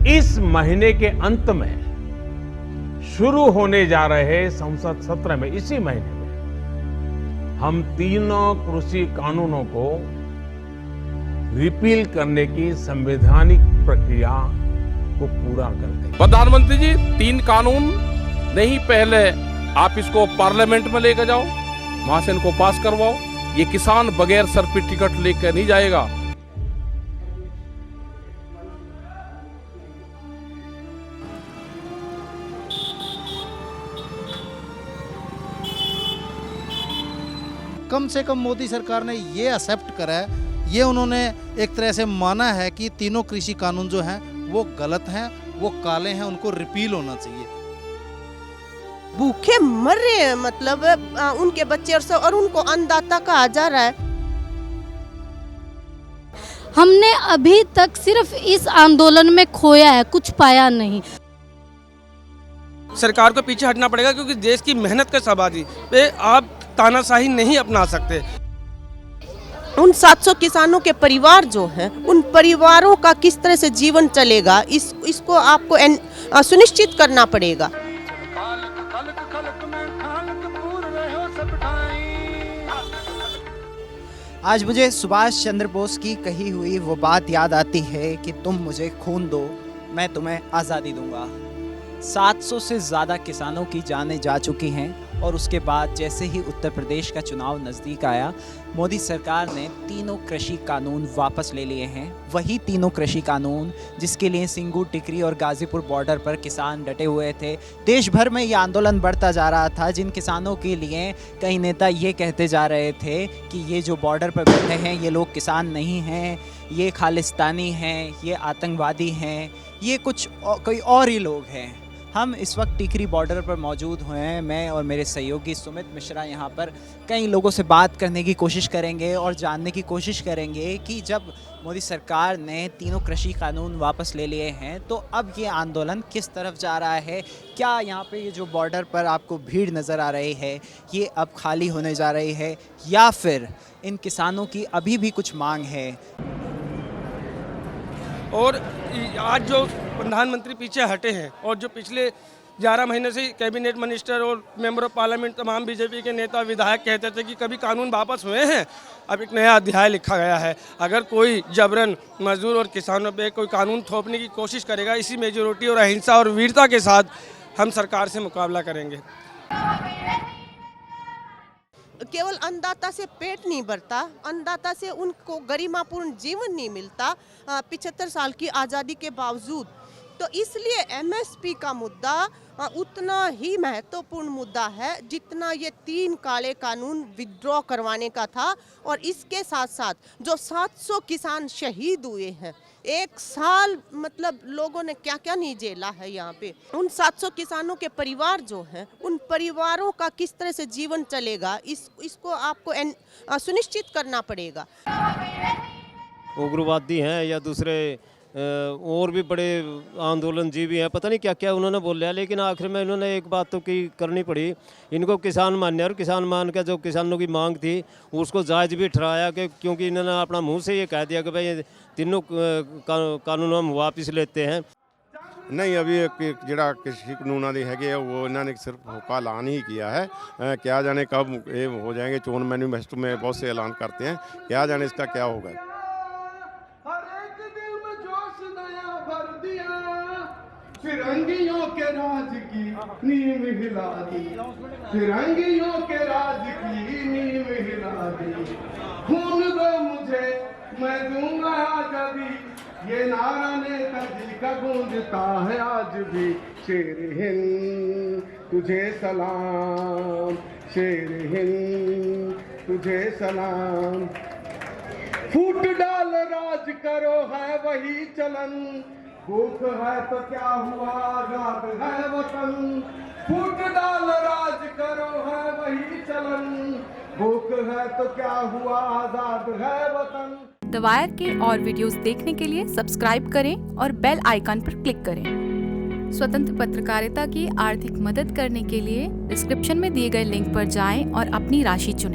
इस महीने के अंत में शुरू होने जा रहे संसद सत्र में, इसी महीने में हम तीनों कृषि कानूनों को रिपील करने की संवैधानिक प्रक्रिया को पूरा कर देंगे। प्रधानमंत्री जी, 3 कानून नहीं, पहले आप इसको पार्लियामेंट में लेकर जाओ, वहां से इनको पास करवाओ। ये किसान बगैर सर पे टिकट लेकर नहीं जाएगा। कम से कम मोदी सरकार ने ये एक्सेप्ट करा है, ये उन्होंने एक तरह से माना है कि तीनों कृषि कानून जो हैं वो गलत हैं, वो काले हैं, उनको रिपील होना चाहिए। भूखे मर रहे हैं, मतलब उनके बच्चे और उनको अन्नदाता कहा जा रहा है। हमने अभी तक सिर्फ इस आंदोलन में खोया है, कुछ पाया नहीं। सरकार को पीछे हटना पड़ेगा, क्योंकि देश की मेहनत का आबादी पे आप तानाशाही नहीं अपना सकते। उन 700 किसानों के परिवार जो हैं, उन परिवारों का किस तरह से जीवन चलेगा, इसको आपको सुनिश्चित करना पड़ेगा। आज मुझे सुभाष चंद्र बोस की कही हुई वो बात याद आती है कि तुम मुझे खून दो, मैं तुम्हें आज़ादी दूंगा। 700 से ज़्यादा किसानों की जानें जा चुकी हैं और उसके बाद जैसे ही उत्तर प्रदेश का चुनाव नज़दीक आया, मोदी सरकार ने तीनों कृषि कानून वापस ले लिए हैं। वही तीनों कृषि कानून जिसके लिए सिंगू, टिकरी और गाज़ीपुर बॉर्डर पर किसान डटे हुए थे। देश भर में ये आंदोलन बढ़ता जा रहा था, जिन किसानों के लिए कई नेता ये कहते जा रहे थे कि ये जो बॉर्डर पर बैठे हैं ये लोग किसान नहीं हैं, ये खालिस्तानी हैं, ये आतंकवादी हैं, ये कोई और ही लोग हैं। हम इस वक्त टिकरी बॉर्डर पर मौजूद हुए हैं। मैं और मेरे सहयोगी सुमित मिश्रा यहाँ पर कई लोगों से बात करने की कोशिश करेंगे और जानने की कोशिश करेंगे कि जब मोदी सरकार ने तीनों कृषि कानून वापस ले लिए हैं तो अब ये आंदोलन किस तरफ जा रहा है। क्या यहाँ पे ये जो बॉर्डर पर आपको भीड़ नज़र आ रही है ये अब खाली होने जा रही है, या फिर इन किसानों की अभी भी कुछ मांग है। और आज जो प्रधानमंत्री पीछे हटे हैं और जो पिछले 11 महीने से कैबिनेट मिनिस्टर और मेंबर ऑफ पार्लियामेंट तमाम बीजेपी के नेता विधायक कहते थे कि कभी कानून वापस हुए हैं, अब एक नया अध्याय लिखा गया है। अगर कोई जबरन मजदूर और किसानों पे कोई कानून थोपने की कोशिश करेगा, इसी मेजोरिटी और अहिंसा और वीरता के साथ हम सरकार से मुकाबला करेंगे। केवल अन्नदाता से पेट नहीं भरता, अन्नदाता से उनको गरिमापूर्ण जीवन नहीं मिलता 75 साल की आज़ादी के बावजूद। तो इसलिए एमएसपी का मुद्दा उतना ही महत्वपूर्ण मुद्दा है जितना ये 3 काले कानून विड्रॉ करवाने का था। और इसके साथ साथ जो 700 किसान शहीद हुए हैं, 1 साल मतलब लोगों ने क्या क्या नहीं झेला है यहाँ पे। उन 700 किसानों के परिवार जो हैं, उन परिवारों का किस तरह से जीवन चलेगा, इसको आपको सुनिश्चित करना पड़ेगा। उग्रवादी हैं या दूसरे और भी बड़े आंदोलन जीवी हैं, पता नहीं क्या क्या उन्होंने बोला, लेकिन आखिर में इन्होंने एक बात तो की करनी पड़ी, इनको किसान मान्य और किसान मान के जो किसानों की मांग थी उसको जायज़ भी ठहराया कि क्योंकि इन्होंने अपना मुंह से ये कह दिया कि भाई तीनों कानून हम वापस लेते हैं। नहीं, अभी ਜਿਹੜਾ कृषि कानूनों के है वो इन्होंने सिर्फ होका ऐलान ही किया है। क्या जाने कब ये हो जाएंगे, चोन मैनिफेस्टो में बहुत से ऐलान करते हैं, क्या जाने इसका क्या होगा। फिरंगियों के राज की नींव हिला दी, फिरंगियों के राज की नींव हिला दी। खून दो मुझे मैं दूंगा आजादी, ये नारा नेताजी का गूंजता है आज भी। शेर हिंद तुझे सलाम, शेर हिंद तुझे सलाम। फूट डाल राज करो है वही चलन, भूख है तो क्या हुआ आजाद है वतन। फूट डाल राज करो है वही चलन, भूख है तो क्या हुआ आजाद है वतन। द वायर के और वीडियोस देखने के लिए सब्सक्राइब करें और बेल आइकन पर क्लिक करें। स्वतंत्र पत्रकारिता की आर्थिक मदद करने के लिए डिस्क्रिप्शन में दिए गए लिंक पर जाएं और अपनी राशि चुनें।